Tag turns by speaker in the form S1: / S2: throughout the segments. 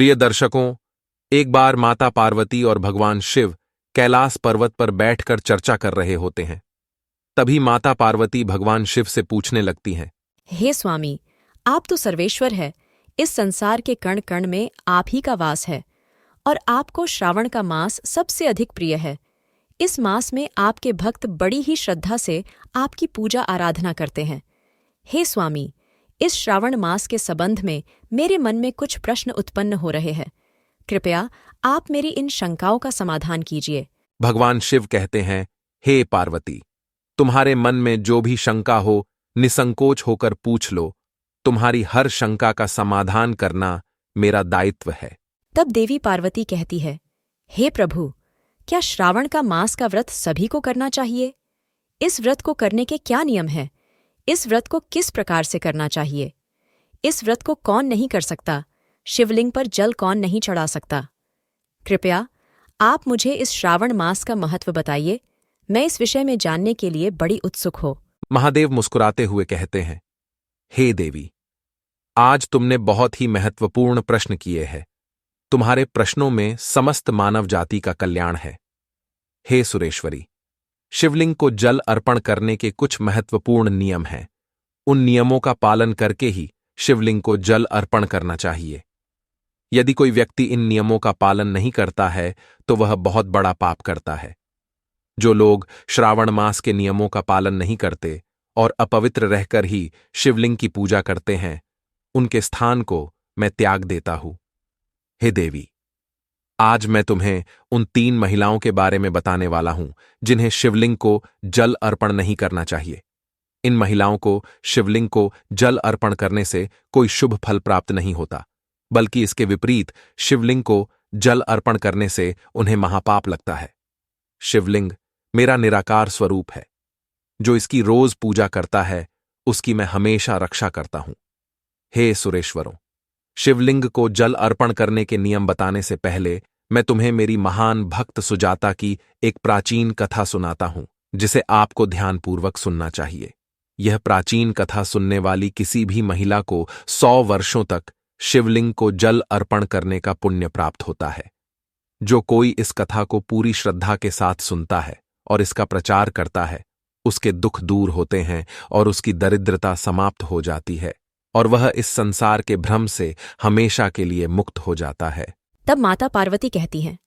S1: प्रिय दर्शकों, एक बार माता पार्वती और भगवान शिव कैलाश पर्वत पर बैठकर चर्चा कर रहे होते हैं। तभी माता पार्वती भगवान शिव से पूछने लगती हैं,
S2: हे स्वामी, आप तो सर्वेश्वर है। इस संसार के कण कण में आप ही का वास है और आपको श्रावण का मास सबसे अधिक प्रिय है। इस मास में आपके भक्त बड़ी ही श्रद्धा से आपकी पूजा आराधना करते हैं। हे स्वामी, इस श्रावण मास के संबंध में मेरे मन में कुछ प्रश्न उत्पन्न हो रहे हैं। कृपया आप मेरी इन शंकाओं का समाधान कीजिए।
S1: भगवान शिव कहते हैं, हे पार्वती, तुम्हारे मन में जो भी शंका हो निसंकोच होकर पूछ लो। तुम्हारी हर शंका का समाधान करना मेरा दायित्व है।
S2: तब देवी पार्वती कहती है, हे प्रभु, क्या श्रावण का मास का व्रत सभी को करना चाहिए? इस व्रत को करने के क्या नियम हैं? इस व्रत को किस प्रकार से करना चाहिए? इस व्रत को कौन नहीं कर सकता? शिवलिंग पर जल कौन नहीं चढ़ा सकता? कृपया आप मुझे इस श्रावण मास का महत्व बताइए। मैं इस विषय में जानने के लिए बड़ी उत्सुक हो।
S1: महादेव मुस्कुराते हुए कहते हैं, हे देवी, आज तुमने बहुत ही महत्वपूर्ण प्रश्न किए हैं। तुम्हारे प्रश्नों में समस्त मानव जाति का कल्याण है। हे सुरेश्वरी, शिवलिंग को जल अर्पण करने के कुछ महत्वपूर्ण नियम हैं। उन नियमों का पालन करके ही शिवलिंग को जल अर्पण करना चाहिए। यदि कोई व्यक्ति इन नियमों का पालन नहीं करता है तो वह बहुत बड़ा पाप करता है। जो लोग श्रावण मास के नियमों का पालन नहीं करते और अपवित्र रहकर ही शिवलिंग की पूजा करते हैं, उनके स्थान को मैं त्याग देता हूं। हे देवी, आज मैं तुम्हें उन 3 महिलाओं के बारे में बताने वाला हूं जिन्हें शिवलिंग को जल अर्पण नहीं करना चाहिए। इन महिलाओं को शिवलिंग को जल अर्पण करने से कोई शुभ फल प्राप्त नहीं होता, बल्कि इसके विपरीत शिवलिंग को जल अर्पण करने से उन्हें महापाप लगता है। शिवलिंग मेरा निराकार स्वरूप है। जो इसकी रोज पूजा करता है उसकी मैं हमेशा रक्षा करता हूं। हे सुरेश्वरों, शिवलिंग को जल अर्पण करने के नियम बताने से पहले मैं तुम्हें मेरी महान भक्त सुजाता की एक प्राचीन कथा सुनाता हूं, जिसे आपको ध्यानपूर्वक सुनना चाहिए। यह प्राचीन कथा सुनने वाली किसी भी महिला को 100 वर्षों तक शिवलिंग को जल अर्पण करने का पुण्य प्राप्त होता है। जो कोई इस कथा को पूरी श्रद्धा के साथ सुनता है और इसका प्रचार करता है, उसके दुख दूर होते हैं और उसकी दरिद्रता समाप्त हो जाती है और वह इस संसार के भ्रम से हमेशा के लिए मुक्त हो जाता है।
S2: तब माता पार्वती कहती हैं,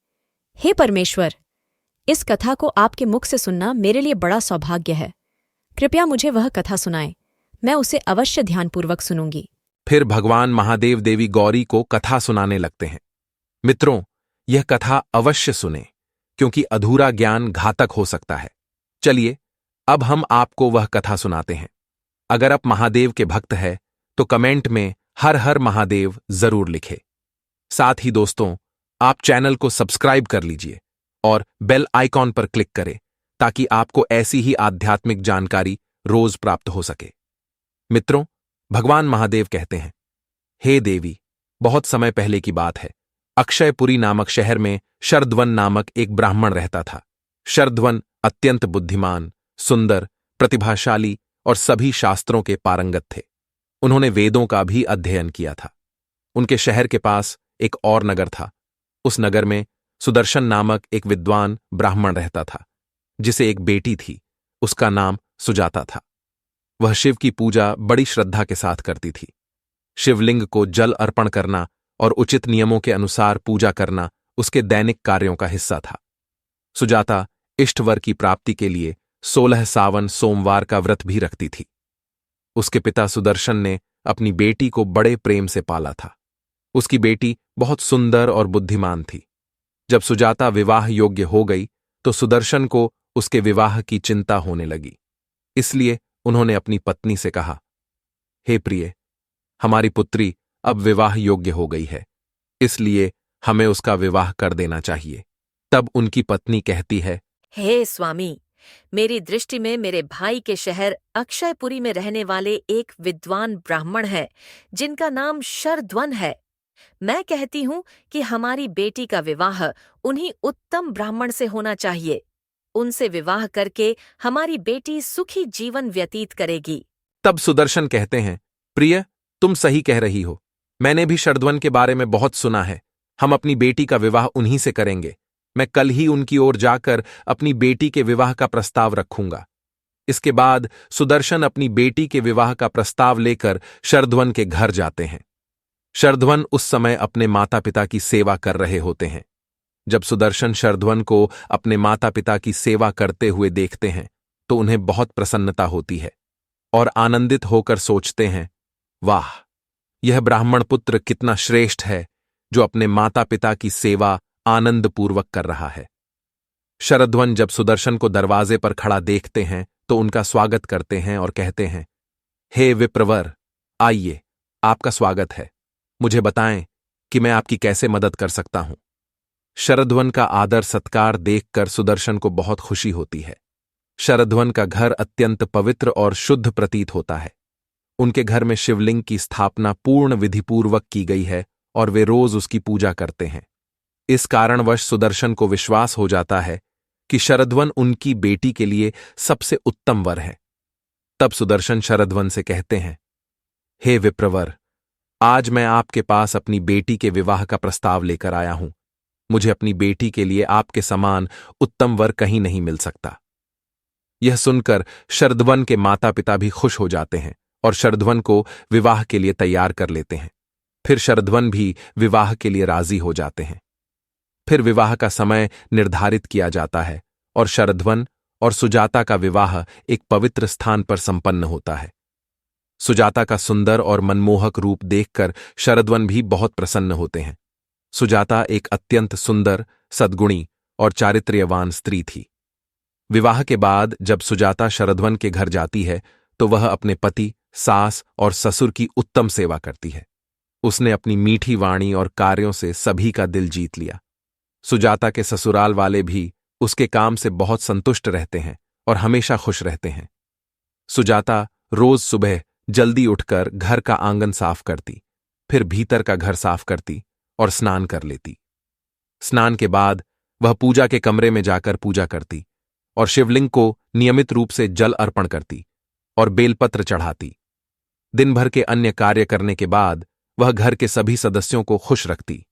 S2: हे परमेश्वर, इस कथा को आपके मुख से सुनना मेरे लिए बड़ा सौभाग्य है। कृपया मुझे वह कथा सुनाएं। मैं उसे अवश्य ध्यानपूर्वक सुनूंगी।
S1: फिर भगवान महादेव देवी गौरी को कथा सुनाने लगते हैं। मित्रों, यह कथा अवश्य सुने, क्योंकि अधूरा ज्ञान घातक हो सकता है। चलिए, अब हम आपको वह कथा सुनाते हैं। अगर आप महादेव के भक्त हैं तो कमेंट में हर हर महादेव जरूर लिखें। साथ ही दोस्तों, आप चैनल को सब्सक्राइब कर लीजिए और बेल आइकॉन पर क्लिक करें ताकि आपको ऐसी ही आध्यात्मिक जानकारी रोज प्राप्त हो सके। मित्रों, भगवान महादेव कहते हैं, हे देवी, बहुत समय पहले की बात है। अक्षयपुरी नामक शहर में शरध्वन नामक एक ब्राह्मण रहता था। शरध्वन अत्यंत बुद्धिमान, सुंदर, प्रतिभाशाली और सभी शास्त्रों के पारंगत थे। उन्होंने वेदों का भी अध्ययन किया था। उनके शहर के पास एक और नगर था। उस नगर में सुदर्शन नामक एक विद्वान ब्राह्मण रहता था, जिसे एक बेटी थी। उसका नाम सुजाता था। वह शिव की पूजा बड़ी श्रद्धा के साथ करती थी। शिवलिंग को जल अर्पण करना और उचित नियमों के अनुसार पूजा करना उसके दैनिक कार्यों का हिस्सा था। सुजाता इष्टवर की प्राप्ति के लिए 16 सावन सोमवार का व्रत भी रखती थी। उसके पिता सुदर्शन ने अपनी बेटी को बड़े प्रेम से पाला था। उसकी बेटी बहुत सुंदर और बुद्धिमान थी। जब सुजाता विवाह योग्य हो गई तो सुदर्शन को उसके विवाह की चिंता होने लगी। इसलिए उन्होंने अपनी पत्नी से कहा, हे प्रिय, हमारी पुत्री अब विवाह योग्य हो गई है, इसलिए हमें उसका विवाह कर देना चाहिए। तब उनकी पत्नी कहती है,
S3: हे स्वामी, मेरी दृष्टि में मेरे भाई के शहर अक्षयपुरी में रहने वाले एक विद्वान ब्राह्मण है जिनका नाम शरध्वन है। मैं कहती हूँ कि हमारी बेटी का विवाह उन्हीं उत्तम ब्राह्मण से होना चाहिए। उनसे विवाह करके हमारी बेटी सुखी जीवन व्यतीत करेगी।
S1: तब सुदर्शन कहते हैं, प्रिय, तुम सही कह रही हो। मैंने भी शरध्वन के बारे में बहुत सुना है हम अपनी बेटी का विवाह उन्हीं से करेंगे। मैं कल ही उनकी ओर जाकर अपनी बेटी के विवाह का प्रस्ताव रखूंगा। इसके बाद सुदर्शन अपनी बेटी के विवाह का प्रस्ताव लेकर शरध्वन के घर जाते हैं। शरध्वन उस समय अपने माता पिता की सेवा कर रहे होते हैं। जब सुदर्शन शरध्वन को अपने माता पिता की सेवा करते हुए देखते हैं तो उन्हें बहुत प्रसन्नता होती है और आनंदित होकर सोचते हैं, वाह, यह ब्राह्मण पुत्र कितना श्रेष्ठ है जो अपने माता पिता की सेवा आनंदपूर्वक कर रहा है। शरध्वन जब सुदर्शन को दरवाजे पर खड़ा देखते हैं तो उनका स्वागत करते हैं और कहते हैं, हे विप्रवर, आइए, आपका स्वागत है। मुझे बताएं कि मैं आपकी कैसे मदद कर सकता हूं। शरध्वन का आदर सत्कार देखकर सुदर्शन को बहुत खुशी होती है। शरध्वन का घर अत्यंत पवित्र और शुद्ध प्रतीत होता है। उनके घर में शिवलिंग की स्थापना पूर्ण विधिपूर्वक की गई है और वे रोज उसकी पूजा करते हैं। इस कारणवश सुदर्शन को विश्वास हो जाता है कि शरध्वन उनकी बेटी के लिए सबसे उत्तम वर है। तब सुदर्शन शरध्वन से कहते हैं, हे विप्रवर, आज मैं आपके पास अपनी बेटी के विवाह का प्रस्ताव लेकर आया हूं। मुझे अपनी बेटी के लिए आपके समान उत्तम वर कहीं नहीं मिल सकता। यह सुनकर शरध्वन के माता पिता भी खुश हो जाते हैं और शरध्वन को विवाह के लिए तैयार कर लेते हैं। फिर शरध्वन भी विवाह के लिए राजी हो जाते हैं। फिर विवाह का समय निर्धारित किया जाता है और शरध्वन और सुजाता का विवाह एक पवित्र स्थान पर संपन्न होता है। सुजाता का सुंदर और मनमोहक रूप देखकर शरध्वन भी बहुत प्रसन्न होते हैं। सुजाता एक अत्यंत सुंदर, सद्गुणी और चारित्र्यवान स्त्री थी। विवाह के बाद जब सुजाता शरध्वन के घर जाती है तो वह अपने पति, सास और ससुर की उत्तम सेवा करती है। उसने अपनी मीठी वाणी और कार्यों से सभी का दिल जीत लिया। सुजाता के ससुराल वाले भी उसके काम से बहुत संतुष्ट रहते हैं और हमेशा खुश रहते हैं। सुजाता रोज सुबह जल्दी उठकर घर का आंगन साफ करती, फिर भीतर का घर साफ करती और स्नान कर लेती। स्नान के बाद वह पूजा के कमरे में जाकर पूजा करती और शिवलिंग को नियमित रूप से जल अर्पण करती और बेलपत्र चढ़ाती। दिन भर के अन्य कार्य करने के बाद वह घर के सभी सदस्यों को खुश रखती।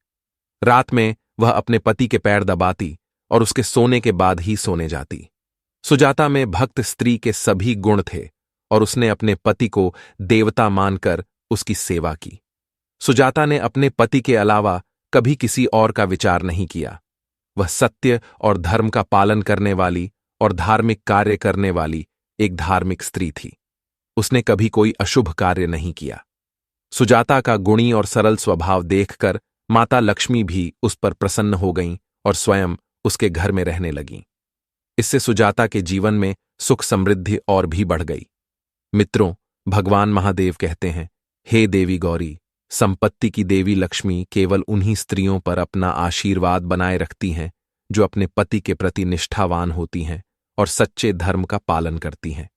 S1: रात में वह अपने पति के पैर दबाती और उसके सोने के बाद ही सोने जाती। सुजाता में भक्त स्त्री के सभी गुण थे और उसने अपने पति को देवता मानकर उसकी सेवा की। सुजाता ने अपने पति के अलावा कभी किसी और का विचार नहीं किया। वह सत्य और धर्म का पालन करने वाली और धार्मिक कार्य करने वाली एक धार्मिक स्त्री थी। उसने कभी कोई अशुभ कार्य नहीं किया। सुजाता का गुणी और सरल स्वभाव देखकर माता लक्ष्मी भी उस पर प्रसन्न हो गईं और स्वयं उसके घर में रहने लगीं। इससे सुजाता के जीवन में सुख समृद्धि और भी बढ़ गई। मित्रों, भगवान महादेव कहते हैं, हे देवी गौरी, संपत्ति की देवी लक्ष्मी केवल उन्हीं स्त्रियों पर अपना आशीर्वाद बनाए रखती हैं जो अपने पति के प्रति निष्ठावान होती हैं और सच्चे धर्म का पालन करती हैं।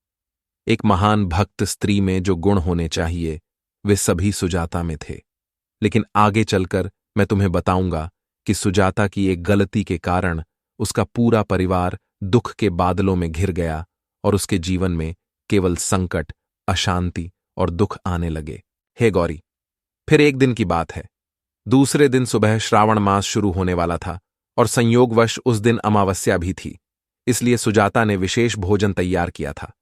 S1: एक महान भक्त स्त्री में जो गुण होने चाहिए वे सभी सुजाता में थे। लेकिन आगे चलकर मैं तुम्हें बताऊंगा कि सुजाता की एक गलती के कारण उसका पूरा परिवार दुख के बादलों में घिर गया और उसके जीवन में केवल संकट, अशांति और दुख आने लगे। हे गौरी, फिर एक दिन की बात है। दूसरे दिन सुबह श्रावण मास शुरू होने वाला था और संयोगवश उस दिन अमावस्या भी थी। इसलिए सुजाता ने विशेष भोजन तैयार किया था।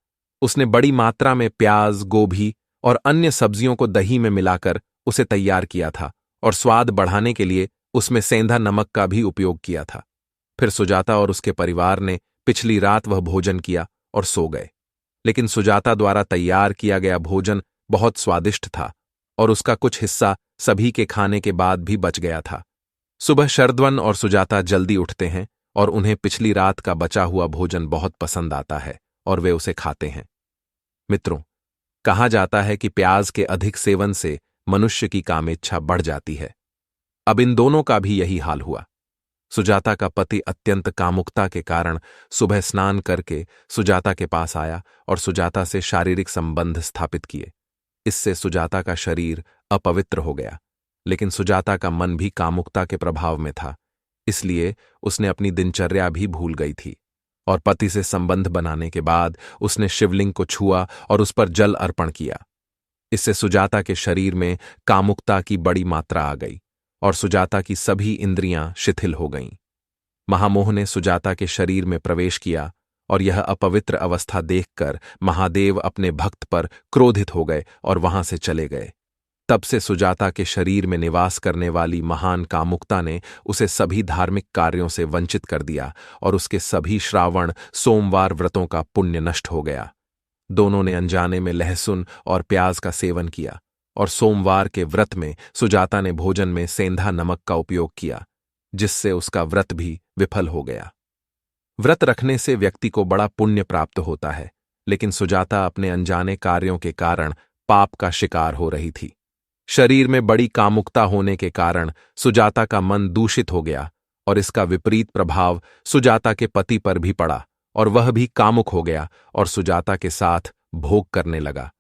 S1: उसने बड़ी मात्रा में प्याज, गोभी और अन्य सब्जियों को दही में मिलाकर उसे तैयार किया था और स्वाद बढ़ाने के लिए उसमें सेंधा नमक का भी उपयोग किया था। फिर सुजाता और उसके परिवार ने पिछली रात वह भोजन किया और सो गए। लेकिन सुजाता द्वारा तैयार किया गया भोजन बहुत स्वादिष्ट था और उसका कुछ हिस्सा सभी के खाने के बाद भी बच गया था। सुबह शरध्वन और सुजाता जल्दी उठते हैं और उन्हें पिछली रात का बचा हुआ भोजन बहुत पसंद आता है और वे उसे खाते हैं। मित्रों, कहा जाता है कि प्याज के अधिक सेवन से मनुष्य की कामेच्छा बढ़ जाती है। अब इन दोनों का भी यही हाल हुआ। सुजाता का पति अत्यंत कामुकता के कारण सुबह स्नान करके सुजाता के पास आया और सुजाता से शारीरिक संबंध स्थापित किए। इससे सुजाता का शरीर अपवित्र हो गया, लेकिन सुजाता का मन भी कामुकता के प्रभाव में था। इसलिए उसने अपनी दिनचर्या भी भूल गई थी और पति से संबंध बनाने के बाद उसने शिवलिंग को छुआ और उस पर जल अर्पण किया। इससे सुजाता के शरीर में कामुकता की बड़ी मात्रा आ गई और सुजाता की सभी इंद्रियां शिथिल हो गईं। महामोह ने सुजाता के शरीर में प्रवेश किया और यह अपवित्र अवस्था देखकर महादेव अपने भक्त पर क्रोधित हो गए और वहां से चले गए। तब से सुजाता के शरीर में निवास करने वाली महान कामुकता ने उसे सभी धार्मिक कार्यों से वंचित कर दिया और उसके सभी श्रावण सोमवार व्रतों का पुण्य नष्ट हो गया। दोनों ने अनजाने में लहसुन और प्याज का सेवन किया और सोमवार के व्रत में सुजाता ने भोजन में सेंधा नमक का उपयोग किया, जिससे उसका व्रत भी विफल हो गया। व्रत रखने से व्यक्ति को बड़ा पुण्य प्राप्त होता है, लेकिन सुजाता अपने अनजाने कार्यों के कारण पाप का शिकार हो रही थी। शरीर में बड़ी कामुकता होने के कारण सुजाता का मन दूषित हो गया और इसका विपरीत प्रभाव सुजाता के पति पर भी पड़ा और वह भी कामुक हो गया और सुजाता के साथ भोग करने लगा।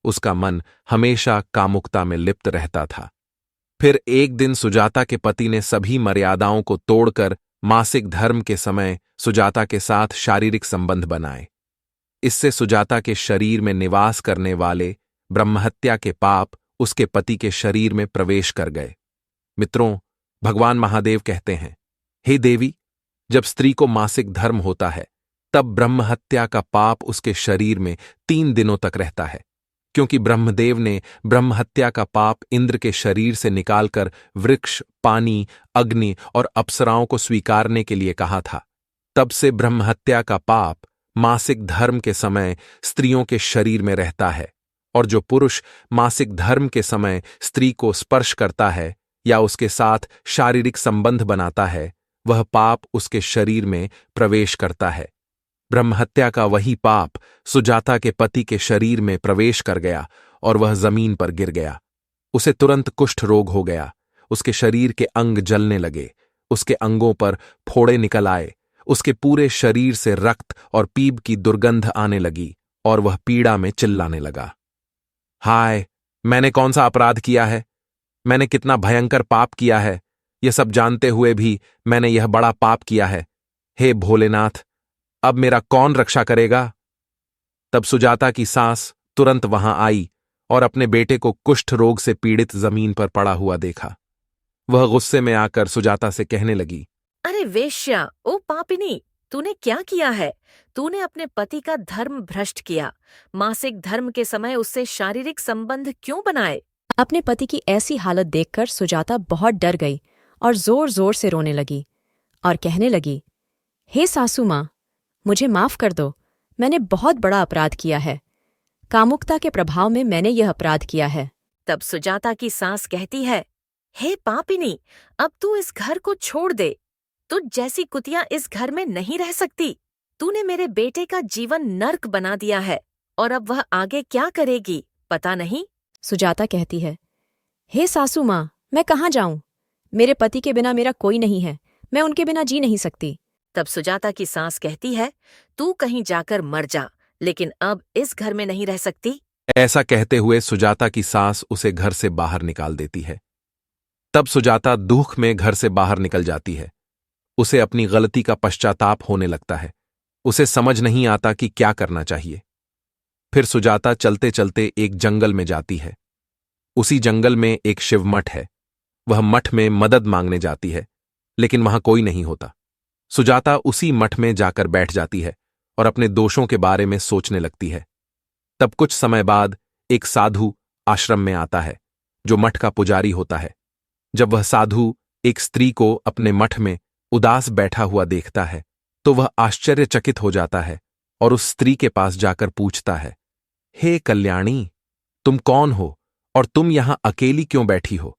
S1: उसका मन हमेशा कामुकता में लिप्त रहता था। फिर एक दिन सुजाता के पति ने सभी मर्यादाओं को तोड़कर मासिक धर्म के समय सुजाता के साथ शारीरिक संबंध बनाए। इससे सुजाता के शरीर में निवास करने वाले ब्रह्महत्या के पाप उसके पति के शरीर में प्रवेश कर गए। मित्रों, भगवान महादेव कहते हैं, हे देवी, जब स्त्री को मासिक धर्म होता है तब ब्रह्महत्या का पाप उसके शरीर में 3 दिनों तक रहता है, क्योंकि ब्रह्मदेव ने ब्रह्महत्या का पाप इंद्र के शरीर से निकालकर वृक्ष, पानी, अग्नि और अप्सराओं को स्वीकारने के लिए कहा था। तब से ब्रह्महत्या का पाप मासिक धर्म के समय स्त्रियों के शरीर में रहता है, और जो पुरुष मासिक धर्म के समय स्त्री को स्पर्श करता है या उसके साथ शारीरिक संबंध बनाता है, वह पाप उसके शरीर में प्रवेश करता है। ब्रह्महत्या का वही पाप सुजाता के पति के शरीर में प्रवेश कर गया और वह जमीन पर गिर गया। उसे तुरंत कुष्ठ रोग हो गया। उसके शरीर के अंग जलने लगे, उसके अंगों पर फोड़े निकल आए, उसके पूरे शरीर से रक्त और पीप की दुर्गंध आने लगी और वह पीड़ा में चिल्लाने लगा। हाय, मैंने कौन सा अपराध किया है? मैंने कितना भयंकर पाप किया है? यह सब जानते हुए भी मैंने यह बड़ा पाप किया है। हे भोलेनाथ, अब मेरा कौन रक्षा करेगा? तब सुजाता की सास तुरंत वहां आई और अपने बेटे को कुष्ठ रोग से पीड़ित जमीन पर पड़ा हुआ देखा। वह गुस्से में आकर सुजाता से कहने लगी,
S3: अरे वेश्या, ओ पापिनी, तूने क्या किया है? तूने अपने पति का धर्म भ्रष्ट किया। मासिक धर्म के समय उससे शारीरिक संबंध क्यों बनाए?
S2: अपने पति की ऐसी हालत देखकर सुजाता बहुत डर गई और जोर जोर से रोने लगी और कहने लगी, हे सासू माँ, मुझे माफ कर दो, मैंने बहुत बड़ा अपराध किया है। कामुकता के प्रभाव में मैंने यह अपराध किया है।
S3: तब सुजाता की सास कहती है, हे पापिनी, अब तू इस घर को छोड़ दे। तुझ जैसी कुतिया इस घर में नहीं रह सकती। तूने मेरे बेटे का जीवन नर्क बना दिया है और अब वह आगे क्या करेगी पता नहीं।
S2: सुजाता कहती है, हे सासू माँ, मैं कहाँ जाऊं? मेरे पति के बिना मेरा कोई नहीं है, मैं उनके बिना जी नहीं सकती।
S3: तब सुजाता की सास कहती है, तू कहीं जाकर मर जा, लेकिन अब इस घर में नहीं रह सकती।
S1: ऐसा कहते हुए सुजाता की सास उसे घर से बाहर निकाल देती है। तब सुजाता दुख में घर से बाहर निकल जाती है। उसे अपनी गलती का पश्चाताप होने लगता है। उसे समझ नहीं आता कि क्या करना चाहिए। फिर सुजाता चलते चलते एक जंगल में जाती है। उसी जंगल में एक शिव मठ है। वह मठ में मदद मांगने जाती है, लेकिन वहां कोई नहीं होता। सुजाता उसी मठ में जाकर बैठ जाती है और अपने दोषों के बारे में सोचने लगती है। तब कुछ समय बाद एक साधु आश्रम में आता है, जो मठ का पुजारी होता है। जब वह साधु एक स्त्री को अपने मठ में उदास बैठा हुआ देखता है, तो वह आश्चर्यचकित हो जाता है और उस स्त्री के पास जाकर पूछता है, हे कल्याणी, तुम कौन हो और तुम यहां अकेली क्यों बैठी हो?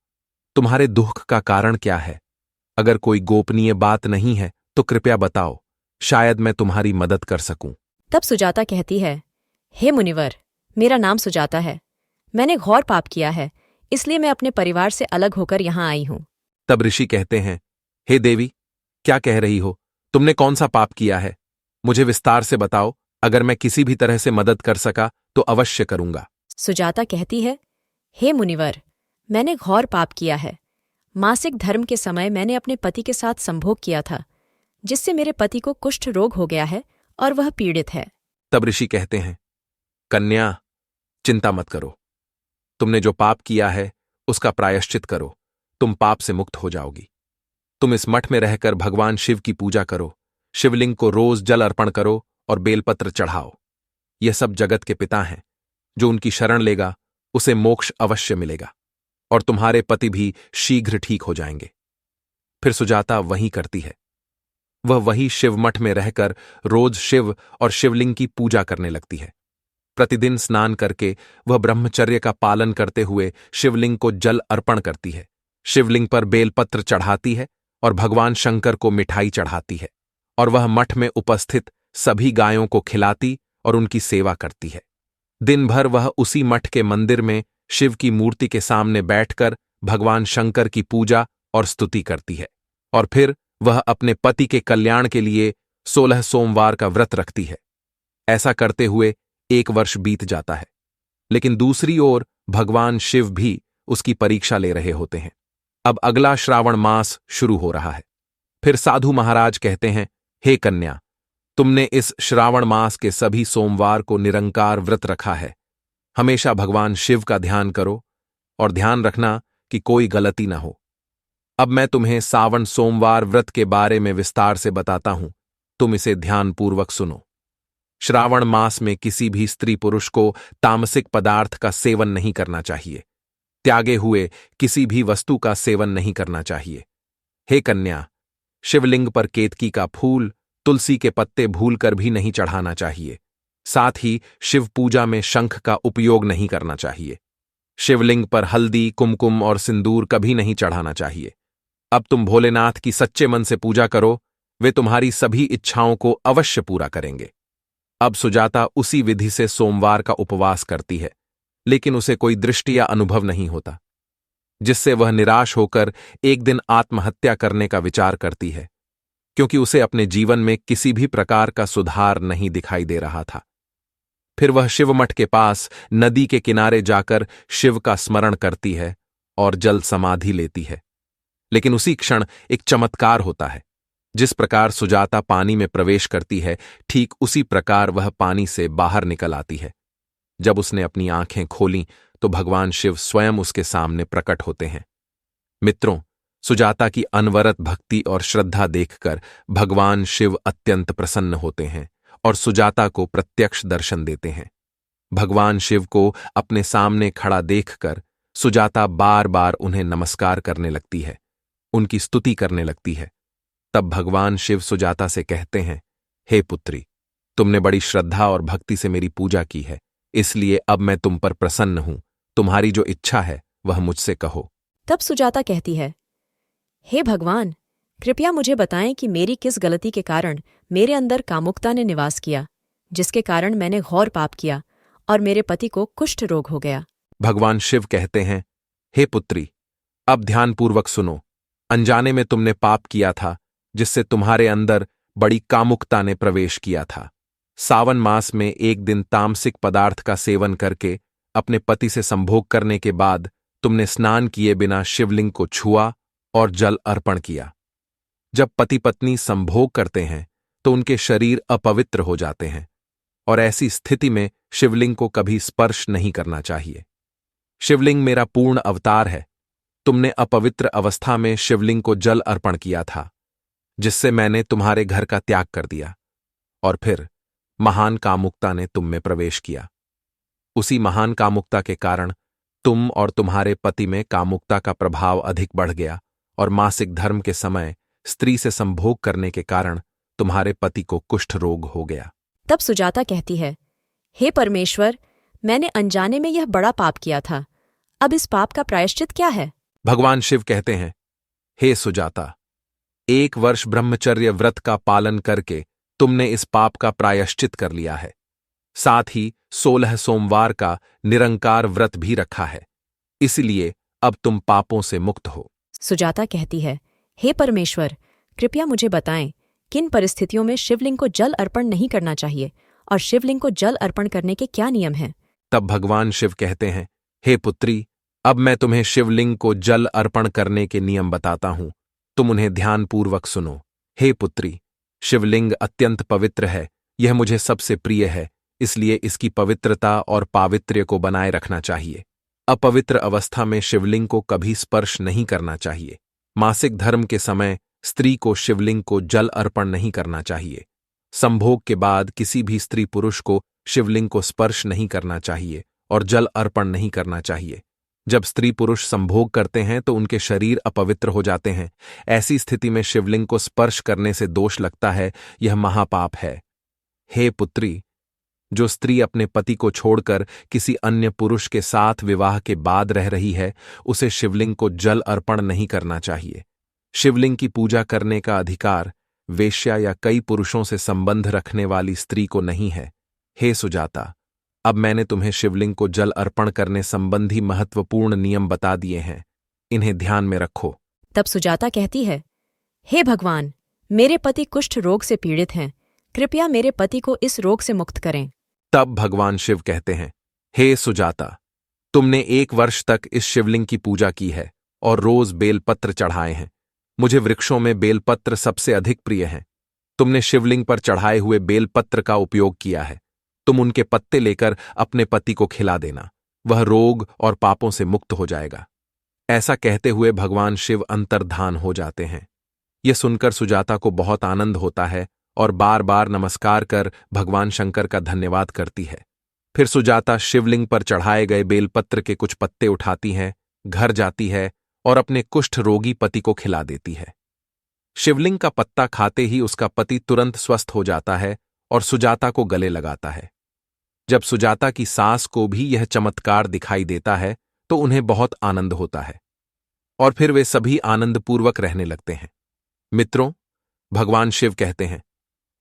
S1: तुम्हारे दुख का कारण क्या है? अगर कोई गोपनीय बात नहीं है तो कृपया बताओ, शायद मैं तुम्हारी मदद कर सकूं।
S2: तब सुजाता कहती है, हे मुनिवर, मेरा नाम सुजाता है। मैंने घोर पाप किया है, इसलिए मैं अपने परिवार से अलग होकर यहाँ आई हूँ।
S1: तब ऋषि कहते हैं, हे देवी, क्या कह रही हो? तुमने कौन सा पाप किया है? मुझे विस्तार से बताओ। अगर मैं किसी भी तरह से मदद कर सका तो अवश्य करूंगा।
S2: सुजाता कहती है, हे मुनिवर, मैंने घोर पाप किया है। मासिक धर्म के समय मैंने अपने पति के साथ संभोग किया था, जिससे मेरे पति को कुष्ठ रोग हो गया है और वह पीड़ित है।
S1: तब ऋषि कहते हैं, कन्या, चिंता मत करो। तुमने जो पाप किया है उसका प्रायश्चित करो। तुम पाप से मुक्त हो जाओगी। तुम इस मठ में रहकर भगवान शिव की पूजा करो, शिवलिंग को रोज जल अर्पण करो और बेलपत्र चढ़ाओ। यह सब जगत के पिता हैं। जो उनकी शरण लेगा उसे मोक्ष अवश्य मिलेगा और तुम्हारे पति भी शीघ्र ठीक हो जाएंगे। फिर सुजाता वही करती है। वह वही शिव मठ में रहकर रोज शिव और शिवलिंग की पूजा करने लगती है। प्रतिदिन स्नान करके वह ब्रह्मचर्य का पालन करते हुए शिवलिंग को जल अर्पण करती है, शिवलिंग पर बेलपत्र चढ़ाती है और भगवान शंकर को मिठाई चढ़ाती है, और वह मठ में उपस्थित सभी गायों को खिलाती और उनकी सेवा करती है। दिन भर वह उसी मठ के मंदिर में शिव की मूर्ति के सामने बैठकर भगवान शंकर की पूजा और स्तुति करती है, और फिर वह अपने पति के कल्याण के लिए 16 सोमवार का व्रत रखती है। ऐसा करते हुए 1 वर्ष बीत जाता है, लेकिन दूसरी ओर भगवान शिव भी उसकी परीक्षा ले रहे होते हैं। अब अगला श्रावण मास शुरू हो रहा है। फिर साधु महाराज कहते हैं, हे कन्या, तुमने इस श्रावण मास के सभी सोमवार को निरंकार व्रत रखा है। हमेशा भगवान शिव का ध्यान करो और ध्यान रखना कि कोई गलती ना हो। अब मैं तुम्हें सावन सोमवार व्रत के बारे में विस्तार से बताता हूं, तुम इसे ध्यानपूर्वक सुनो। श्रावण मास में किसी भी स्त्री पुरुष को तामसिक पदार्थ का सेवन नहीं करना चाहिए। त्यागे हुए किसी भी वस्तु का सेवन नहीं करना चाहिए। हे कन्या, शिवलिंग पर केतकी का फूल, तुलसी के पत्ते भूलकर भी नहीं चढ़ाना चाहिए। साथ ही शिव पूजा में शंख का उपयोग नहीं करना चाहिए। शिवलिंग पर हल्दी, कुमकुम और सिंदूर कभी नहीं चढ़ाना चाहिए। अब तुम भोलेनाथ की सच्चे मन से पूजा करो, वे तुम्हारी सभी इच्छाओं को अवश्य पूरा करेंगे। अब सुजाता उसी विधि से सोमवार का उपवास करती है, लेकिन उसे कोई दृष्टि या अनुभव नहीं होता, जिससे वह निराश होकर एक दिन आत्महत्या करने का विचार करती है, क्योंकि उसे अपने जीवन में किसी भी प्रकार का सुधार नहीं दिखाई दे रहा था। फिर वह शिवमठ के पास नदी के किनारे जाकर शिव का स्मरण करती है और जल समाधि लेती है। लेकिन उसी क्षण एक चमत्कार होता है। जिस प्रकार सुजाता पानी में प्रवेश करती है, ठीक उसी प्रकार वह पानी से बाहर निकल आती है। जब उसने अपनी आंखें खोलीं तो भगवान शिव स्वयं उसके सामने प्रकट होते हैं। मित्रों, सुजाता की अनवरत भक्ति और श्रद्धा देखकर भगवान शिव अत्यंत प्रसन्न होते हैं और सुजाता को प्रत्यक्ष दर्शन देते हैं। भगवान शिव को अपने सामने खड़ा देखकर सुजाता बार बार उन्हें नमस्कार करने लगती है, उनकी स्तुति करने लगती है। तब भगवान शिव सुजाता से कहते हैं, हे पुत्री, तुमने बड़ी श्रद्धा और भक्ति से मेरी पूजा की है, इसलिए अब मैं तुम पर प्रसन्न हूं। तुम्हारी जो इच्छा है वह मुझसे कहो।
S2: तब सुजाता कहती है, हे भगवान, कृपया मुझे बताएं कि मेरी किस गलती के कारण मेरे अंदर कामुकता ने निवास किया, जिसके कारण मैंने घोर पाप किया और मेरे पति को कुष्ठ रोग हो गया।
S1: भगवान शिव कहते हैं, हे पुत्री, अब ध्यानपूर्वक सुनो। अनजाने में तुमने पाप किया था, जिससे तुम्हारे अंदर बड़ी कामुकता ने प्रवेश किया था। सावन मास में एक दिन तामसिक पदार्थ का सेवन करके अपने पति से संभोग करने के बाद तुमने स्नान किए बिना शिवलिंग को छुआ और जल अर्पण किया। जब पति पत्नी संभोग करते हैं तो उनके शरीर अपवित्र हो जाते हैं, और ऐसी स्थिति में शिवलिंग को कभी स्पर्श नहीं करना चाहिए। शिवलिंग मेरा पूर्ण अवतार है। तुमने अपवित्र अवस्था में शिवलिंग को जल अर्पण किया था, जिससे मैंने तुम्हारे घर का त्याग कर दिया, और फिर महान कामुकता ने तुम में प्रवेश किया। उसी महान कामुकता के कारण तुम और तुम्हारे पति में कामुकता का प्रभाव अधिक बढ़ गया, और मासिक धर्म के समय स्त्री से संभोग करने के कारण तुम्हारे पति को कुष्ठ रोग हो गया।
S2: तब सुजाता कहती है, हे परमेश्वर, मैंने अनजाने में यह बड़ा पाप किया था। अब इस पाप का प्रायश्चित क्या है?
S1: भगवान शिव कहते हैं, हे सुजाता, 1 वर्ष ब्रह्मचर्य व्रत का पालन करके तुमने इस पाप का प्रायश्चित कर लिया है। साथ ही 16 सोमवार का निरंकार व्रत भी रखा है, इसलिए अब तुम पापों से मुक्त हो।
S2: सुजाता कहती है, हे परमेश्वर, कृपया मुझे बताएं किन परिस्थितियों में शिवलिंग को जल अर्पण नहीं करना चाहिए और शिवलिंग को जल अर्पण करने के क्या नियम हैं?
S1: तब भगवान शिव कहते हैं, हे पुत्री, अब मैं तुम्हें शिवलिंग को जल अर्पण करने के नियम बताता हूं, तुम उन्हें ध्यानपूर्वक सुनो। हे पुत्री, शिवलिंग अत्यंत पवित्र है, यह मुझे सबसे प्रिय है, इसलिए इसकी पवित्रता और पावित्र्य को बनाए रखना चाहिए। अपवित्र अवस्था में शिवलिंग को कभी स्पर्श नहीं करना चाहिए। मासिक धर्म के समय स्त्री को शिवलिंग को जल अर्पण नहीं करना चाहिए। संभोग के बाद किसी भी स्त्री पुरुष को शिवलिंग को स्पर्श नहीं करना चाहिए और जल अर्पण नहीं करना चाहिए। जब स्त्री पुरुष संभोग करते हैं तो उनके शरीर अपवित्र हो जाते हैं। ऐसी स्थिति में शिवलिंग को स्पर्श करने से दोष लगता है, यह महापाप है। हे पुत्री, जो स्त्री अपने पति को छोड़कर किसी अन्य पुरुष के साथ विवाह के बाद रह रही है, उसे शिवलिंग को जल अर्पण नहीं करना चाहिए। शिवलिंग की पूजा करने का अधिकार वेश्या या कई पुरुषों से संबंध रखने वाली स्त्री को नहीं है। हे सुजाता, अब मैंने तुम्हें शिवलिंग को जल अर्पण करने संबंधी महत्वपूर्ण नियम बता दिए हैं, इन्हें ध्यान में रखो।
S2: तब सुजाता कहती है, हे भगवान, मेरे पति कुष्ठ रोग से पीड़ित हैं, कृपया मेरे पति को इस रोग से मुक्त करें।
S1: तब भगवान शिव कहते हैं, हे सुजाता, तुमने 1 वर्ष तक इस शिवलिंग की पूजा की है और रोज बेलपत्र चढ़ाए हैं। मुझे वृक्षों में बेलपत्र सबसे अधिक प्रिय हैं। तुमने शिवलिंग पर चढ़ाए हुए बेलपत्र का उपयोग किया है। तुम उनके पत्ते लेकर अपने पति को खिला देना, वह रोग और पापों से मुक्त हो जाएगा। ऐसा कहते हुए भगवान शिव अंतर्धान हो जाते हैं। यह सुनकर सुजाता को बहुत आनंद होता है और बार बार नमस्कार कर भगवान शंकर का धन्यवाद करती है। फिर सुजाता शिवलिंग पर चढ़ाए गए बेलपत्र के कुछ पत्ते उठाती है, घर जाती है और अपने कुष्ठ रोगी पति को खिला देती है। शिवलिंग का पत्ता खाते ही उसका पति तुरंत स्वस्थ हो जाता है और सुजाता को गले लगाता है। जब सुजाता की सास को भी यह चमत्कार दिखाई देता है तो उन्हें बहुत आनंद होता है और फिर वे सभी आनंदपूर्वक रहने लगते हैं। मित्रों, भगवान शिव कहते हैं,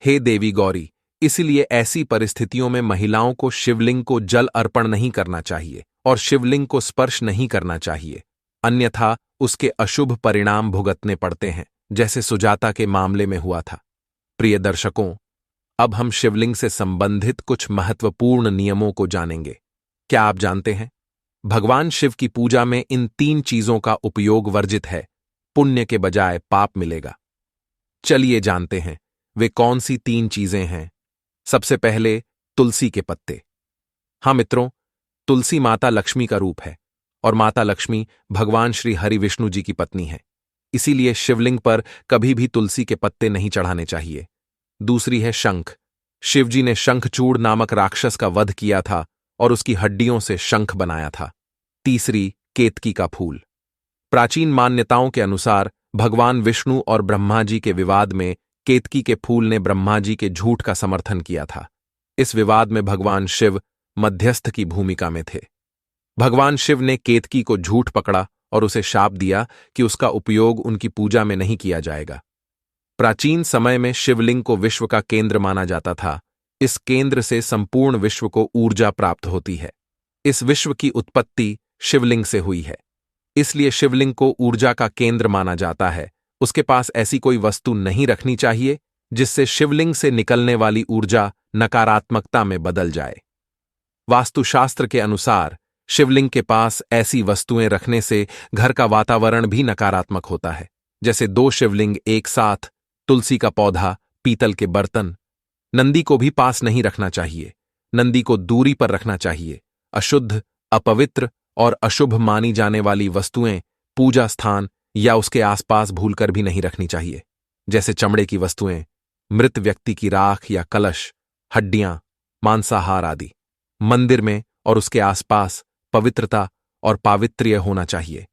S1: हे देवी गौरी, इसलिए ऐसी परिस्थितियों में महिलाओं को शिवलिंग को जल अर्पण नहीं करना चाहिए और शिवलिंग को स्पर्श नहीं करना चाहिए, अन्यथा उसके अशुभ परिणाम भुगतने पड़ते हैं, जैसे सुजाता के मामले में हुआ था। प्रिय दर्शकों, अब हम शिवलिंग से संबंधित कुछ महत्वपूर्ण नियमों को जानेंगे। क्या आप जानते हैं, भगवान शिव की पूजा में इन 3 चीजों का उपयोग वर्जित है। पुण्य के बजाय पाप मिलेगा। चलिए जानते हैं वे कौन सी 3 चीजें हैं। सबसे पहले, तुलसी के पत्ते। हाँ मित्रों, तुलसी माता लक्ष्मी का रूप है और माता लक्ष्मी भगवान श्री हरि विष्णु जी की पत्नी है। इसीलिए शिवलिंग पर कभी भी तुलसी के पत्ते नहीं चढ़ाने चाहिए। दूसरी है शंख। शिवजी ने शंखचूड़ नामक राक्षस का वध किया था और उसकी हड्डियों से शंख बनाया था। तीसरी, केतकी का फूल। प्राचीन मान्यताओं के अनुसार भगवान विष्णु और ब्रह्मा जी के विवाद में केतकी के फूल ने ब्रह्मा जी के झूठ का समर्थन किया था। इस विवाद में भगवान शिव मध्यस्थ की भूमिका में थे। भगवान शिव ने केतकी को झूठ पकड़ा और उसे शाप दिया कि उसका उपयोग उनकी पूजा में नहीं किया जाएगा। प्राचीन समय में शिवलिंग को विश्व का केंद्र माना जाता था। इस केंद्र से संपूर्ण विश्व को ऊर्जा प्राप्त होती है। इस विश्व की उत्पत्ति शिवलिंग से हुई है, इसलिए शिवलिंग को ऊर्जा का केंद्र माना जाता है। उसके पास ऐसी कोई वस्तु नहीं रखनी चाहिए जिससे शिवलिंग से निकलने वाली ऊर्जा नकारात्मकता में बदल जाए। वास्तुशास्त्र के अनुसार शिवलिंग के पास ऐसी वस्तुएं रखने से घर का वातावरण भी नकारात्मक होता है, जैसे 2 शिवलिंग एक साथ, तुलसी का पौधा, पीतल के बर्तन। नंदी को भी पास नहीं रखना चाहिए। नंदी को दूरी पर रखना चाहिए। अशुद्ध, अपवित्र और अशुभ मानी जाने वाली वस्तुएं पूजा स्थान या उसके आसपास भूलकर भी नहीं रखनी चाहिए, जैसे चमड़े की वस्तुएं, मृत व्यक्ति की राख या कलश, हड्डियां, मांसाहार आदि। मंदिर में और उसके आसपास पवित्रता और पावित्र्य होना चाहिए।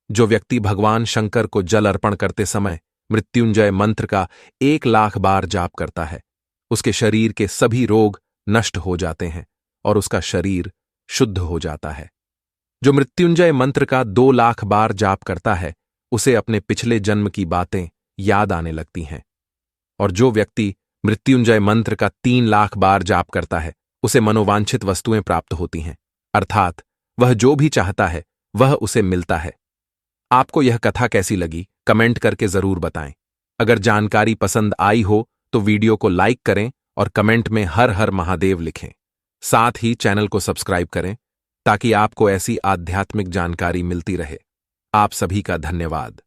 S1: जो व्यक्ति भगवान शंकर को जल अर्पण करते समय मृत्युंजय मंत्र का 1,00,000 बार जाप करता है, उसके शरीर के सभी रोग नष्ट हो जाते हैं और उसका शरीर शुद्ध हो जाता है। जो मृत्युंजय मंत्र का 2,00,000 बार जाप करता है, उसे अपने पिछले जन्म की बातें याद आने लगती हैं। और जो व्यक्ति मृत्युंजय मंत्र का 3,00,000 बार जाप करता है, उसे मनोवांछित वस्तुएं प्राप्त होती हैं, अर्थात वह जो भी चाहता है वह उसे मिलता है। आपको यह कथा कैसी लगी, कमेंट करके जरूर बताएं। अगर जानकारी पसंद आई हो तो वीडियो को लाइक करें और कमेंट में हर हर महादेव लिखें। साथ ही चैनल को सब्सक्राइब करें ताकि आपको ऐसी आध्यात्मिक जानकारी मिलती रहे। आप सभी का धन्यवाद।